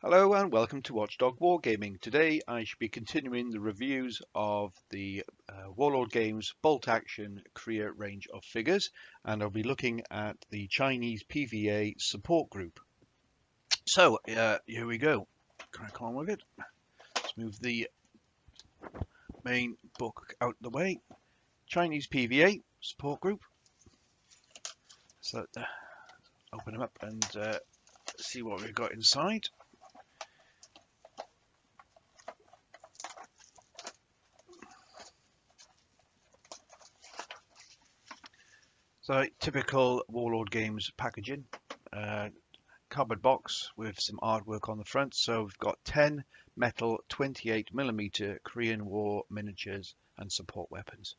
Hello and welcome to Watchdog Wargaming. Today I should be continuing the reviews of the Warlord Games Boltaction Korea range of figures, and I'll be looking at the Chinese PVA support group. So here we go. Crack on with it. Let's move the main book out the way. Chinese PVA support group. So open them up and see what we've got inside. So typical Warlord Games packaging, cardboard box with some artwork on the front. So we've got 10 metal 28mm Korean War miniatures and support weapons.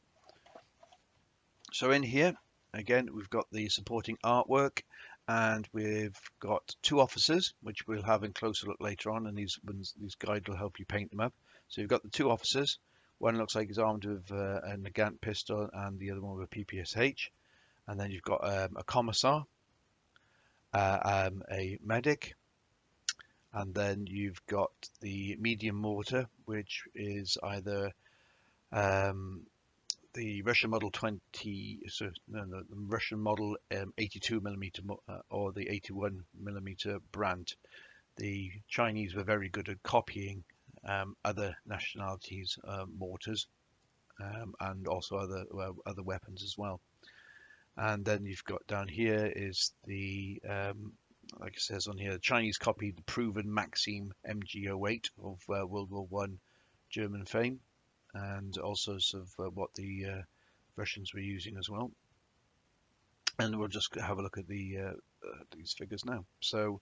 So in here, again, we've got the supporting artwork, and we've got two officers, which we'll have in closer look later on, and these guides will help you paint them up. So you've got the two officers. One looks like he's armed with a Nagant pistol, and the other one with a PPSH. And then you've got a commissar, a medic, and then you've got the medium mortar, which is either the Russian model 20, the Russian model 82mm or the 81mm Brandt. The Chinese were very good at copying other nationalities' mortars and also other weapons as well. And then you've got down here is the, like it says on here, the Chinese copied the proven Maxim MG08 of World War One German fame, and also sort of what the Russians were using as well. And we'll just have a look at these figures now. So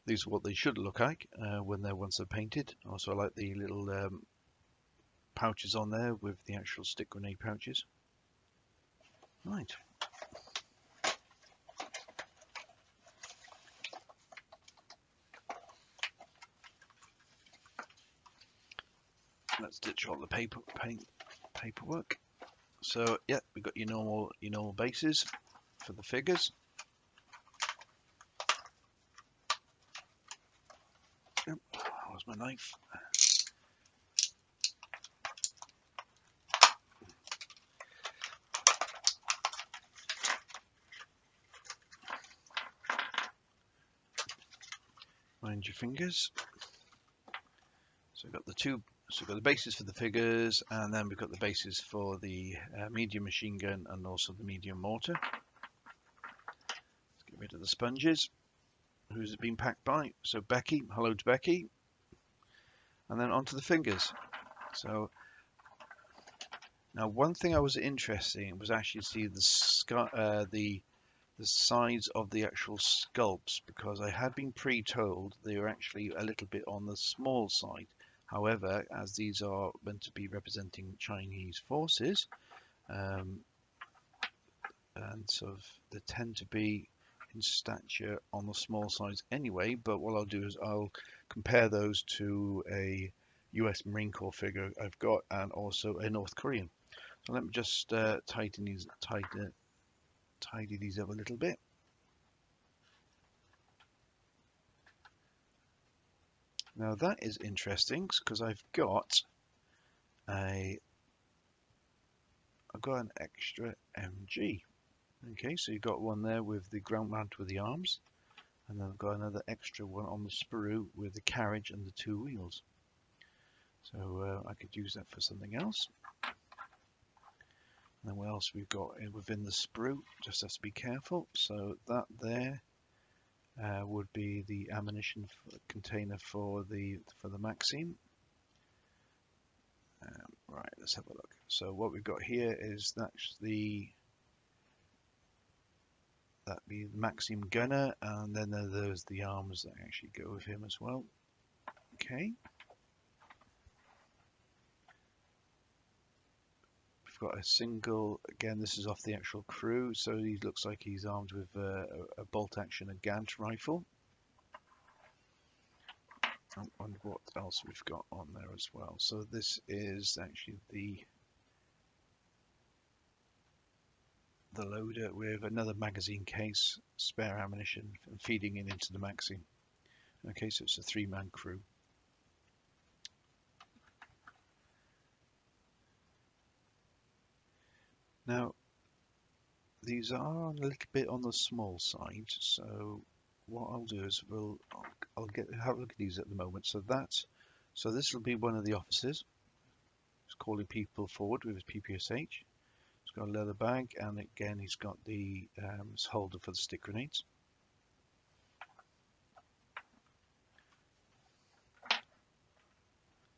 these are what they should look like once they're painted. Also, I like the little pouches on there with the actual stick grenade pouches. Right. Let's ditch all the paperwork. So yeah, we've got your normal bases for the figures. Oh, where's my knife? Mind your fingers. So we've got we've got the bases for the figures, and then we've got the bases for the medium machine gun and also the medium mortar. Let's get rid of the sponges. Who's it been packed by? So Becky, hello to Becky. And then onto the fingers. So now one thing I was interested in was actually to see the size of the actual sculpts, because I had been pre-told they were actually a little bit on the small side. However, as these are meant to be representing Chinese forces, and sort of they tend to be in stature on the small size anyway, but what I'll do is I'll compare those to a US Marine Corps figure I've got, and also a North Korean. So let me just tidy these up a little bit. Now that is interesting because I've got an extra MG. Okay, so you've got one there with the ground mount with the arms, and then I've got another extra one on the sprue with the carriage and the two wheels. So I could use that for something else. And then what else we've got within the sprue? Just have to be careful. So that there would be the ammunition container for the Maxim. Right, let's have a look. So what we've got here is that's the Maxim gunner, and then there's the arms that actually go with him as well. Okay. We've got a single, again this is off the actual crew, so he looks like he's armed with a bolt-action, a Gant rifle. And what else we've got on there as well. So this is actually the loader with another magazine case, spare ammunition, and feeding it into the Maxim. Okay, so it's a 3-man crew. Now, these are a little bit on the small side, so what I'll do is I'll have a look at these at the moment. So this will be one of the officers. He's calling people forward with his PPSH. He's got a leather bag, and again he's got the holder for the stick grenades.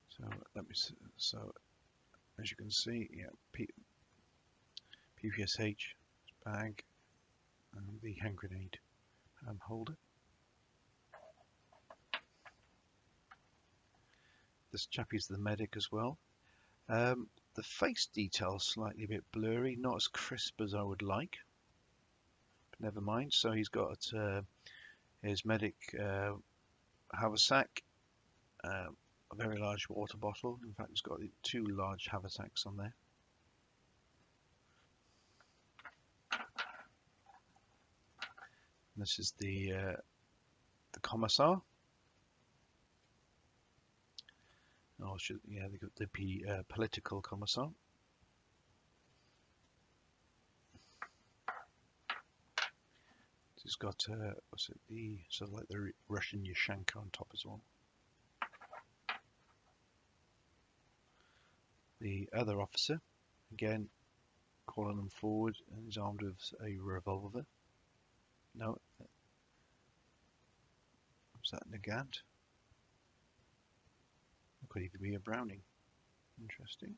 So so as you can see, yeah, PPSH bag and the hand grenade holder. This chappie's the medic as well. The face detail is slightly a bit blurry, not as crisp as I would like. But never mind. So he's got his medic haversack, a very large water bottle. In fact, he's got 2 large haversacks on there. This is the commissar. Oh, the political commissar. He's got what's it? The sort of like the Russian Yashanka on top as well. The other officer, again, calling them forward, and he's armed with a revolver. No, was that Nagant? It could even be a Browning. Interesting.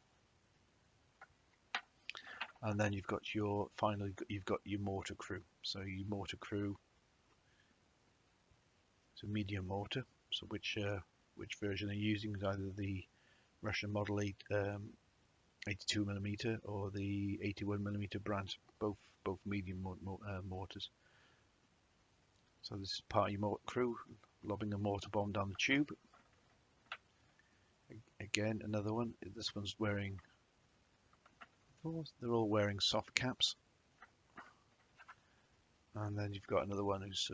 And then you've got finally you've got your mortar crew. So your mortar crew, it's a medium mortar. So which version are you using? Is either the Russian Model 82mm or the 81mm brand, both medium mortars. So this is part of your mortar crew, lobbing a mortar bomb down the tube. Again, another one. This one's wearing. They're all wearing soft caps. And then you've got another one who's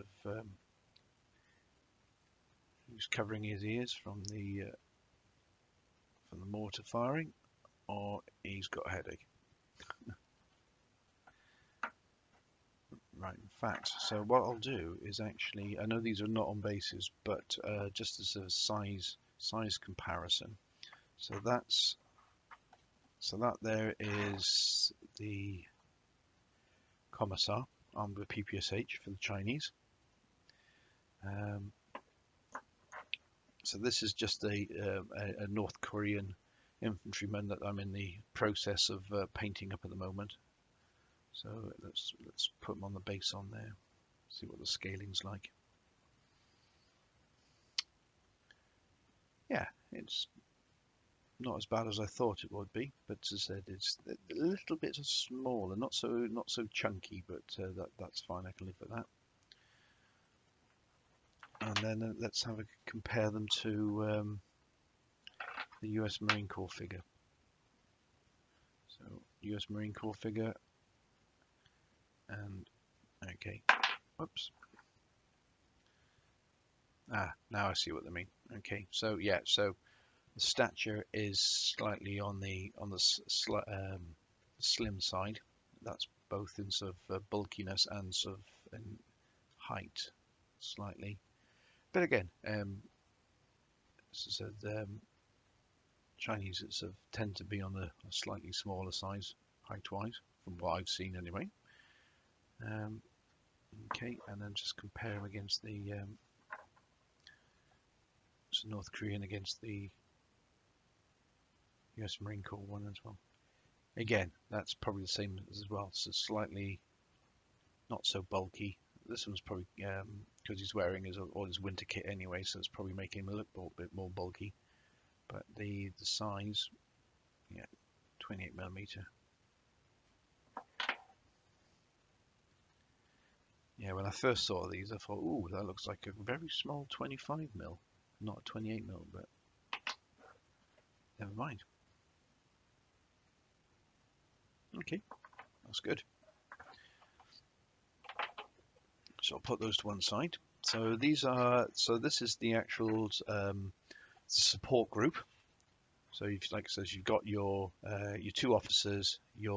who's covering his ears from the mortar firing, or he's got a headache. Right, in fact, so what I'll do is actually, I know these are not on bases, but just as a size comparison. So that there is the commissar armed with PPSH for the Chinese. So this is just a North Korean infantryman that I'm in the process of painting up at the moment. So let's put them on the base on there, see what the scaling's like. Yeah, it's not as bad as I thought it would be, but as I said, it's a little bit smaller, not so chunky, but that's fine. I can live with that. And then let's have a compare them to the US Marine Corps figure. So US Marine Corps figure, and okay, whoops. Now I see what they mean. Okay, so yeah, so the stature is slightly on the slim side. That's both in sort of bulkiness and sort of in height, slightly. But again, as I said, Chinese sort of tend to be on a slightly smaller size, height-wise, from what I've seen anyway. Okay, and then just compare them against the North Korean against the US Marine Corps one as well. Again, that's probably the same as well. So slightly not so bulky. This one's probably because he's wearing all his winter kit anyway, so it's probably making him a little bit more bulky. But the size, yeah, 28mm. Yeah, when I first saw these, I thought, ooh, that looks like a very small 25mm, not a 28mm, but never mind. Okay, that's good. So I'll put those to one side. So this is the actual support group. So like I said, you've got your two officers, the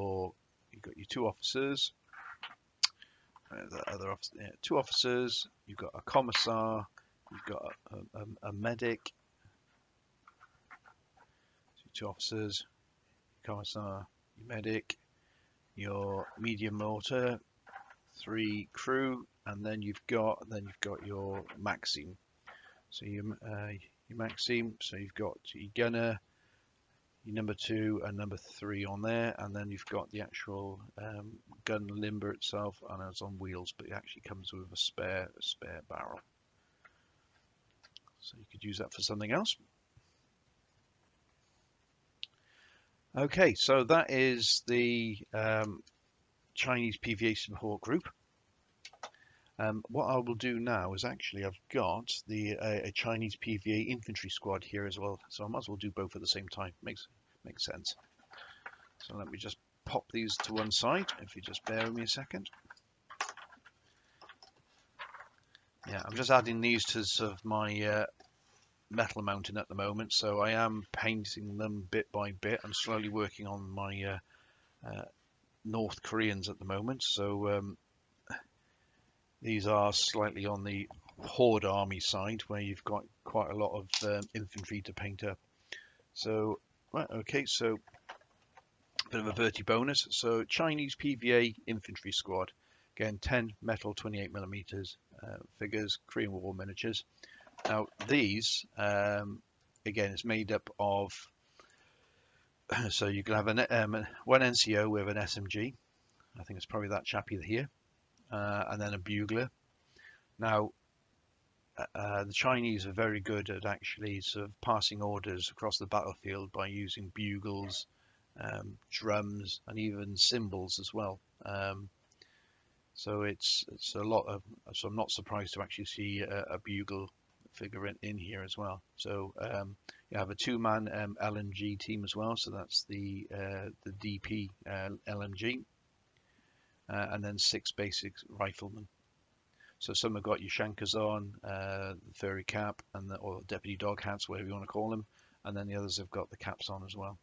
other officer, yeah, two officers. You've got a commissar, you've got a medic. So two officers, commissar, your medic, your medium mortar, 3 crew, and then you've got your Maxim. So your Maxim. So you've got your gunner, your number 2 and number 3 on there, and then you've got the actual gun limber itself, and it's on wheels, but it actually comes with a spare barrel. So you could use that for something else. Okay, so that is the Chinese PVA support group. What I will do now is actually I've got a Chinese PVA infantry squad here as well, so I might as well do both at the same time. Makes sense. So let me just pop these to one side, if you just bear with me a second. Yeah, I'm just adding these to sort of my metal mountain at the moment, so I am painting them bit by bit. I'm slowly working on my North Koreans at the moment, so these are slightly on the Horde army side, where you've got quite a lot of infantry to paint up. So, right, okay, so a bit of a Bertie bonus. So Chinese PVA infantry squad, again 10 metal 28mm figures, Korean War miniatures. Now these, again, it's made up of, so you can have one NCO with an SMG. I think it's probably that chappy here, and then a bugler. Now, the Chinese are very good at actually sort of passing orders across the battlefield by using bugles, drums, and even cymbals as well. So it's a lot of. So I'm not surprised to actually see a bugle figure in here as well. So you have a 2-man LMG team as well. So that's the DP LMG, and then 6 basic riflemen. So some have got your shankers on, the furry cap, and or deputy dog hats, whatever you want to call them, and then the others have got the caps on as well.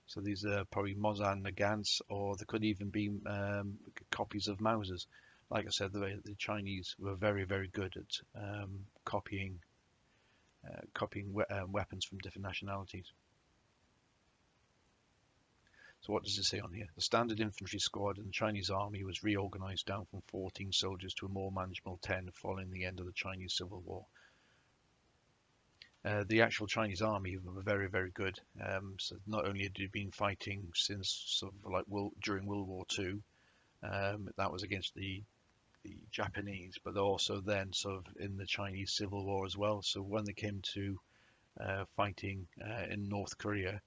So these are probably Mosin Nagants, or they could even be copies of Mausers. Like I said, the Chinese were very, very good at copying weapons from different nationalities. So what does it say on here? The standard infantry squad in the Chinese army was reorganized down from 14 soldiers to a more manageable 10 following the end of the Chinese Civil War. The actual Chinese army were very, very good. So not only had they been fighting since sort of like during World War II, that was against the Japanese, but also then sort of in the Chinese Civil War as well. So when they came to fighting in North Korea,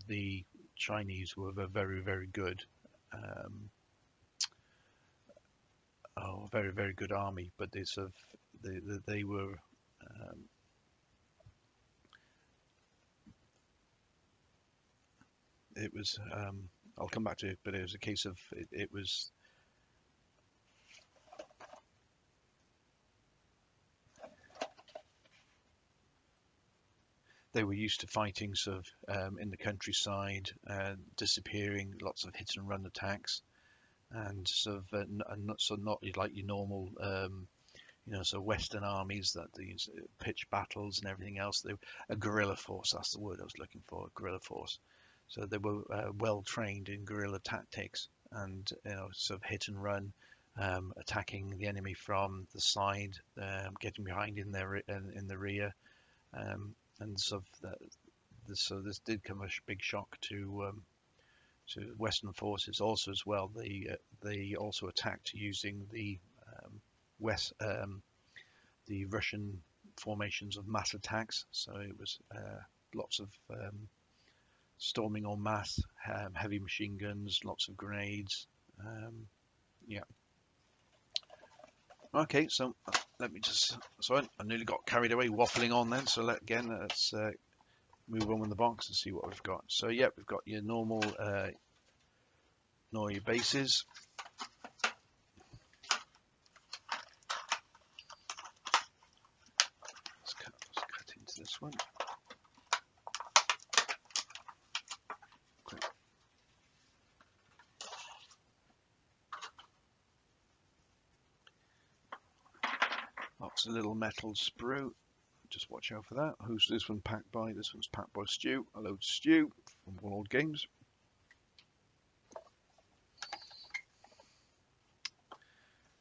the Chinese were very, very good. Very, very good army, but they sort of they were it was I'll come back to it, but it was a case of it was they were used to fighting sort of in the countryside, disappearing, lots of hit and run attacks, and sort of not like your normal so Western armies that these pitch battles and everything else. They were a guerrilla force. That's the word I was looking for, a guerrilla force. So they were well trained in guerrilla tactics and sort of hit and run, attacking the enemy from the side, getting behind in the rear, and so this did come a big shock to Western forces also as well. They also attacked using the the Russian formations of mass attacks. So it was lots of storming en masse, heavy machine guns, lots of grenades. Yeah. Okay, so let me just. So I nearly got carried away waffling on then. So let's move on with the box and see what we've got. So yeah, we've got your normal your bases. this one. Quick. Lots of little metal sprue. Just watch out for that. Who's this one packed by? This one's packed by Stu. Hello, Stu from Warlord Games.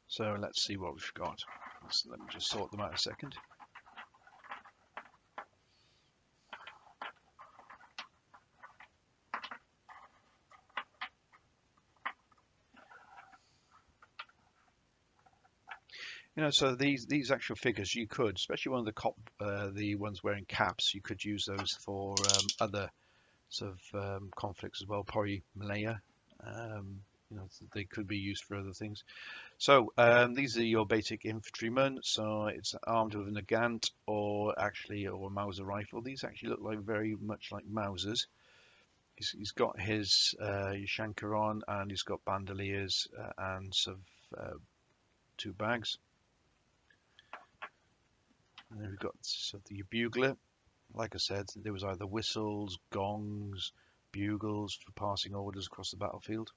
So let's see what we've got. Let me just sort them out a second. You know, so these actual figures you could, especially one of the ones wearing caps, you could use those for other sort of conflicts as well. Probably Malaya. You know, they could be used for other things. So these are your basic infantrymen. So it's armed with a Nagant or a Mauser rifle. These actually look like very much like Mausers. He's got his Shanker on, and he's got bandoliers and sort of 2 bags. And then we've got sort of the bugler. Like I said, there was either whistles, gongs, bugles for passing orders across the battlefield.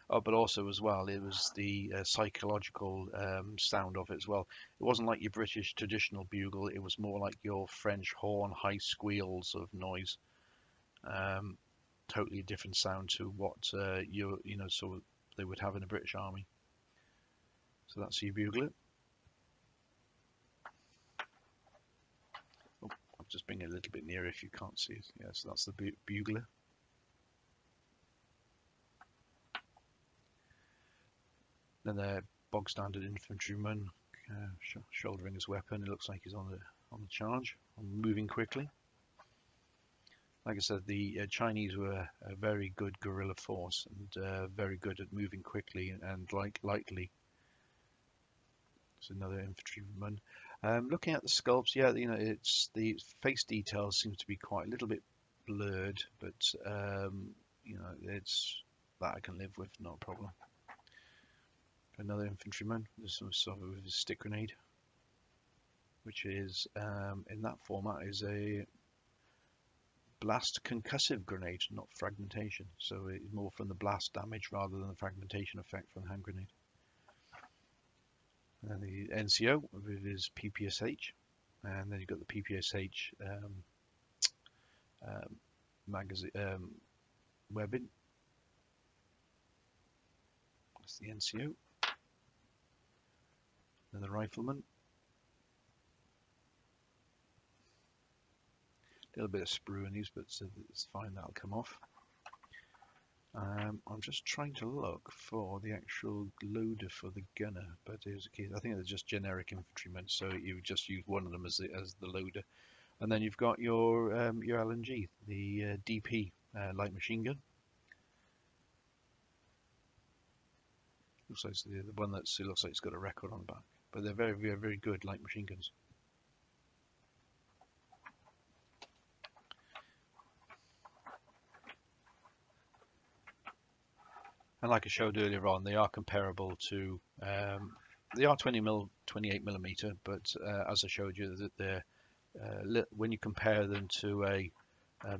Oh, but also as well, it was the psychological sound of it as well. It wasn't like your British traditional bugle. It was more like your French horn, high squeal sort of noise. Totally different sound to what sort of they would have in a British army. So that's your bugler. Oh, I'll just bring it a little bit nearer if you can't see it. Yeah, so that's the bugler. Then the bog standard infantryman shouldering his weapon. It looks like he's on the charge, moving quickly. Like I said, the Chinese were a very good guerrilla force and very good at moving quickly and lightly. It's another infantryman. Looking at the sculpts, yeah, you know, it's the face details seem to be quite a little bit blurred, but you know, it's that I can live with, not a problem. Another infantryman. This one's sort of with a stick grenade, which is in that format is a blast concussive grenade, not fragmentation. So it's more from the blast damage rather than the fragmentation effect from the hand grenade. And then the NCO with his PPSH, and then you've got the PPSH magazine webbing. That's the NCO. And the rifleman. A little bit of sprue in these, but it's fine, that'll come off. I'm just trying to look for the actual loader for the gunner, but I think they're just generic infantrymen, so you just use one of them as the loader. And then you've got your LNG, the DP light machine gun. Looks like it's the one that looks like it's got a record on the back, but they're very, very, very good light machine guns. And like I showed earlier on, they are comparable to they are 28 millimeter, but as I showed you, that they're when you compare them to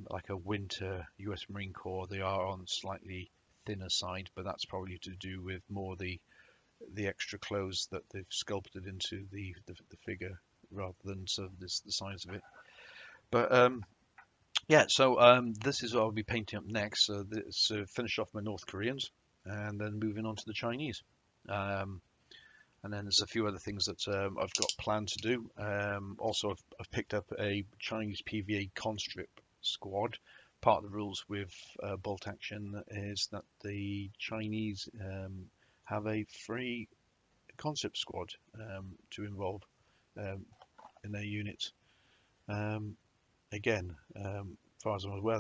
like a winter US Marine Corps, they are on slightly thinner side, but that's probably to do with more the extra clothes that they've sculpted into the figure rather than sort of the size of it. But yeah, so this is what I'll be painting up next. So finish off my North Koreans, and then moving on to the Chinese. And then there's a few other things that I've got planned to do. Also, I've picked up a Chinese PVA conscript squad. Part of the rules with Boltaction is that the Chinese have a free conscript squad to involve in their units. Again, as far as I'm aware,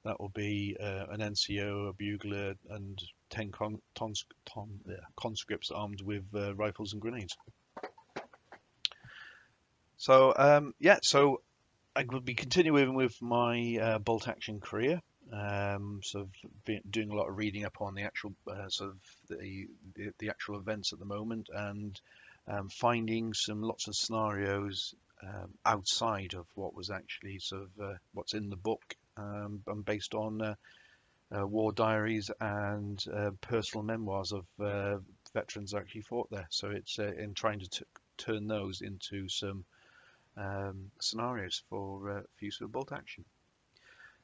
that will be an NCO, a bugler, and 10 conscripts armed with rifles and grenades. So yeah, so I will be continuing with my bolt action career. Sort of doing a lot of reading up on the actual sort of the actual events at the moment, and finding lots of scenarios outside of what was actually sort of what's in the book, and based on war diaries and personal memoirs of veterans who actually fought there. So it's in trying to turn those into some scenarios for use with bolt action.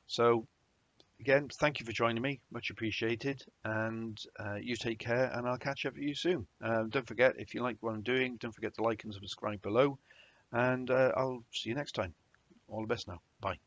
So again, thank you for joining me. Much appreciated. And you take care, and I'll catch up with you soon. Don't forget, if you like what I'm doing, don't forget to like and subscribe below. And I'll see you next time. All the best now. Bye.